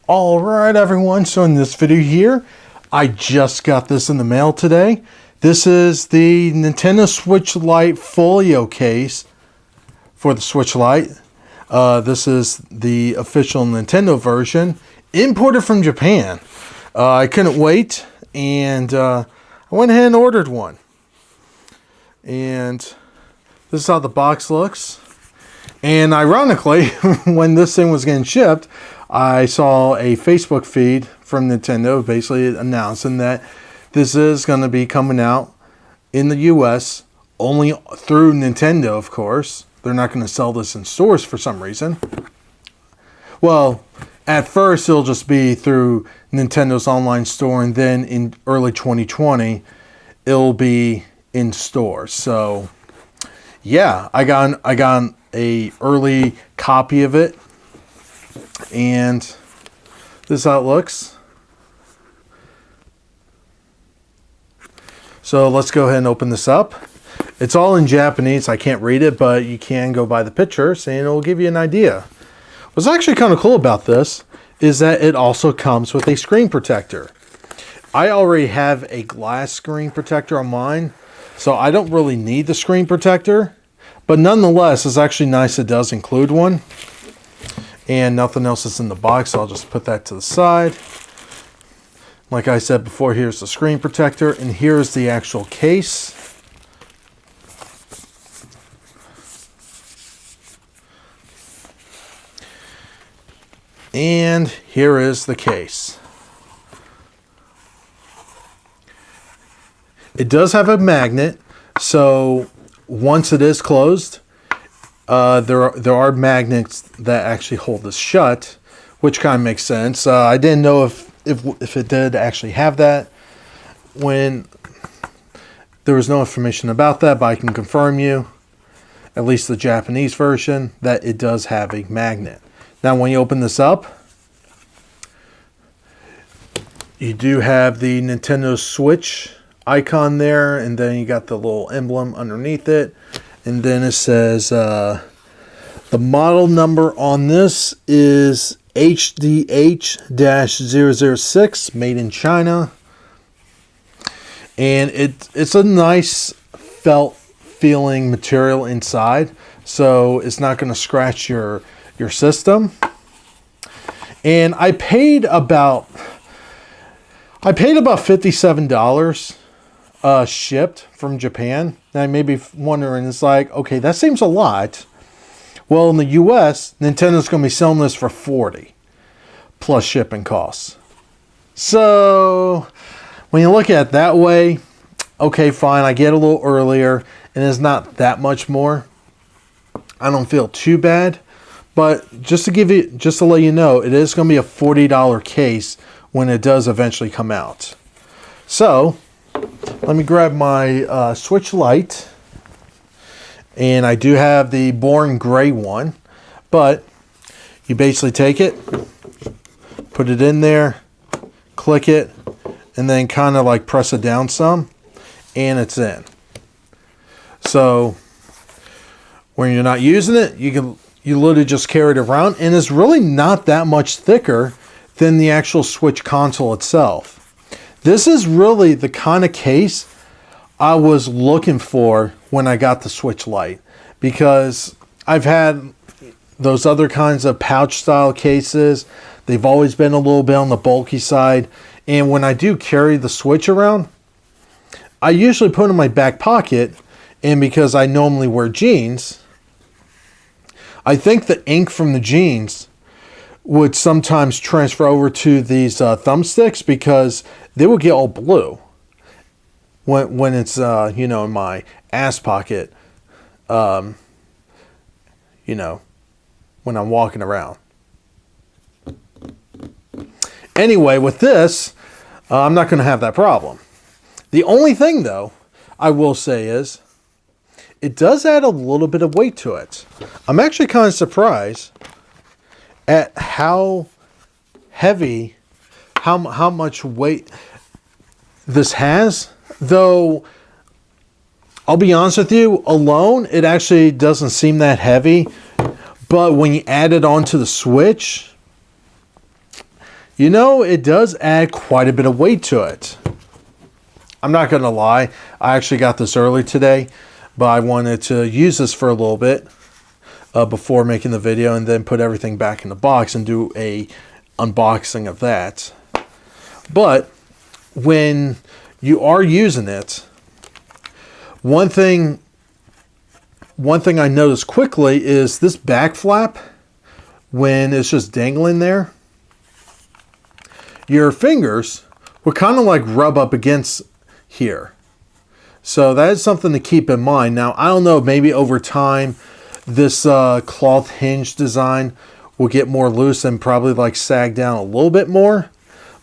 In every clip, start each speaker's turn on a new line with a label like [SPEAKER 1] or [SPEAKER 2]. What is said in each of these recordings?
[SPEAKER 1] Alright everyone, so in this video here, I just got this in the mail today. This is the Nintendo Switch Lite folio case for the Switch Lite. This is the official Nintendo version, imported from Japan. I couldn't wait, and I went ahead and ordered one. And this is how the box looks. And ironically, when this thing was getting shipped, I saw a Facebook feed from Nintendo basically announcing that this is going to be coming out in the US only through Nintendo, of course. They're not going to sell this in stores for some reason. Well, at first it'll just be through Nintendo's online store, and then in early 2020 it'll be in stores. So yeah, I got a early copy of it, and this is how it looks. So let's go ahead and open this up. It's all in Japanese. I can't read it, but you can go by the pictures and it'll give you an idea. What's actually kind of cool about this is that it also comes with a screen protector. I already have a glass screen protector on mine, so I don't really need the screen protector. But nonetheless, it's actually nice it does include one. And nothing else is in the box, so I'll just put that to the side. Like I said before, here's the screen protector, and here's the actual case. And here is the case. It does have a magnet, so once it is closed, there are magnets that actually hold this shut, which kind of makes sense. I didn't know if it did actually have that when there was no information about that, but I can confirm you, at least the Japanese version, that it does have a magnet. Now when you open this up, you do have the Nintendo Switch icon there, and then you got the little emblem underneath it, and then it says the model number on this is HDH-006, made in China, and it's a nice felt feeling material inside, so it's not going to scratch your system. And I paid about $57 shipped from Japan. Now you may be wondering, it's like, okay, that seems a lot. Well, in the US, Nintendo's going to be selling this for $40 plus shipping costs. So when you look at it that way, okay, fine, I get a little earlier, and it's not that much more. I don't feel too bad, but just to let you know, it is going to be a $40 case when it does eventually come out. So let me grab my Switch Lite, and I do have the boring gray one, but you basically take it, put it in there, click it, and then kind of like press it down some, and it's in. So when you're not using it, you literally just carry it around, and it's really not that much thicker than the actual Switch console itself. This is really the kind of case I was looking for when I got the Switch Lite, because I've had those other kinds of pouch style cases. They've always been a little bit on the bulky side, and when I do carry the Switch around, I usually put it in my back pocket, and because I normally wear jeans, I think the ink from the jeans would sometimes transfer over to these thumbsticks, because they would get all blue when it's you know, in my ass pocket, you know, when I'm walking around. Anyway, with this, I'm not going to have that problem. The only thing though I will say is it does add a little bit of weight to it. I'm actually kind of surprised at how heavy, how much weight this has. Though, I'll be honest with you, alone, it actually doesn't seem that heavy. But when you add it onto the Switch, You know, it does add quite a bit of weight to it. I'm not going to lie. I actually got this early today, but I wanted to use this for a little bit before making the video, and then put everything back in the box and do a unboxing of that. But when you are using it, one thing I noticed quickly is this back flap, when it's just dangling there, your fingers will kind of like rub up against here. So that is something to keep in mind. Now, I don't know, maybe over time this cloth hinge design will get more loose and probably like sag down a little bit more.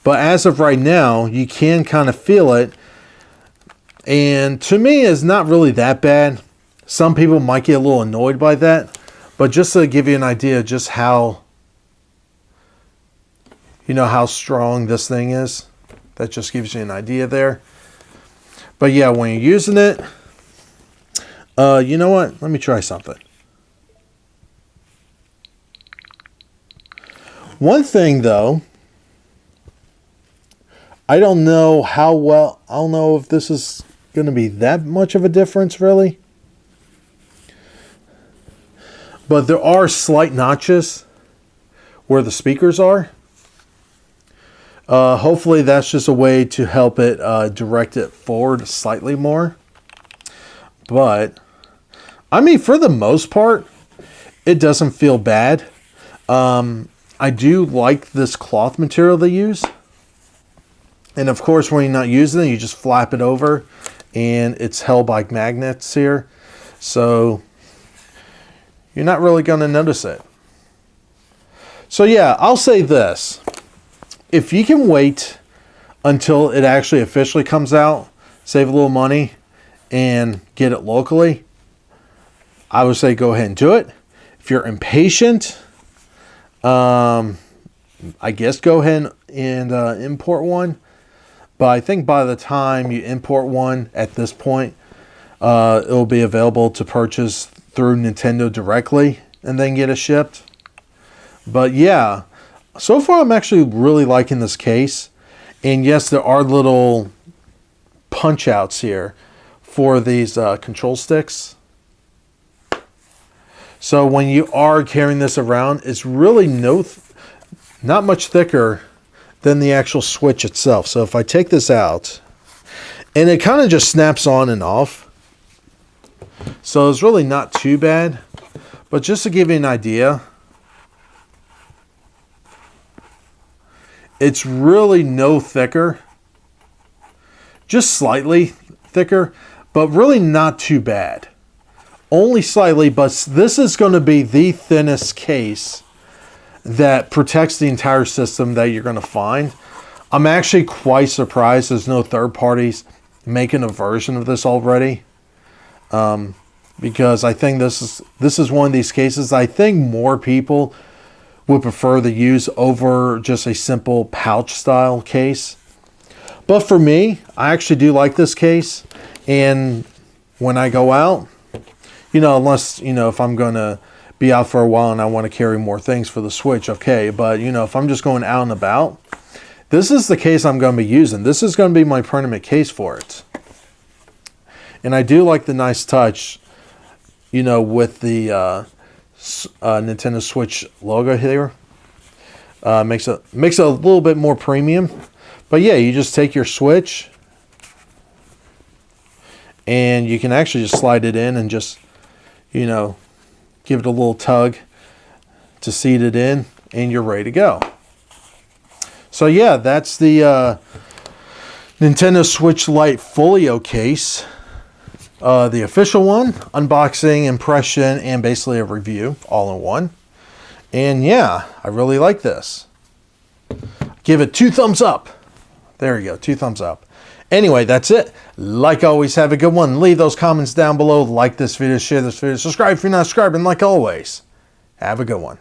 [SPEAKER 1] But as of right now, you can kind of feel it. And to me, it's not really that bad. Some people might get a little annoyed by that. But just to give you an idea just how, you know, how strong this thing is. That just gives you an idea there. But yeah, when you're using it, you know what? Let me try something. One thing though, I don't know how well, I don't know if this is going to be that much of a difference really. But there are slight notches where the speakers are. Hopefully that's just a way to help it direct it forward slightly more. But, I mean, for the most part, it doesn't feel bad. I do like this cloth material they use. And of course, when you're not using it, you just flap it over and it's held by magnets here. So you're not really going to notice it. So yeah, I'll say this. If you can wait until it actually officially comes out, save a little money, and get it locally, I would say go ahead and do it. If you're impatient, I guess go ahead and import one. But I think by the time you import one at this point, it'll be available to purchase through Nintendo directly and then get it shipped. But yeah, so far I'm actually really liking this case. And yes, there are little punch outs here for these control sticks. So when you are carrying this around, it's really not much thicker than the actual Switch itself. So if I take this out, and it kind of just snaps on and off. So it's really not too bad. But just to give you an idea, it's really no thicker. Just slightly thicker, but really not too bad. Only slightly, but this is going to be the thinnest case that protects the entire system that you're going to find. I'm actually quite surprised there's no third parties making a version of this already. Because I think this is one of these cases I think more people would prefer to use over just a simple pouch style case. But for me, I actually do like this case. And when I go out, you know, unless, you know, if I'm going to be out for a while and I want to carry more things for the Switch, okay. But, you know, if I'm just going out and about, this is the case I'm going to be using. This is going to be my permanent case for it. And I do like the nice touch, you know, with the Nintendo Switch logo here. Makes it a little bit more premium. But yeah, you just take your Switch and you can actually just slide it in and just, you know, give it a little tug to seat it in, and you're ready to go. So yeah, that's the Nintendo Switch Lite Folio case. The official one, unboxing, impression, and basically a review all in one. And yeah, I really like this. Give it 2 thumbs up. There you go, 2 thumbs up. Anyway, that's it. Like always, have a good one. Leave those comments down below. Like this video, share this video, subscribe if you're not subscribed, and like always, have a good one.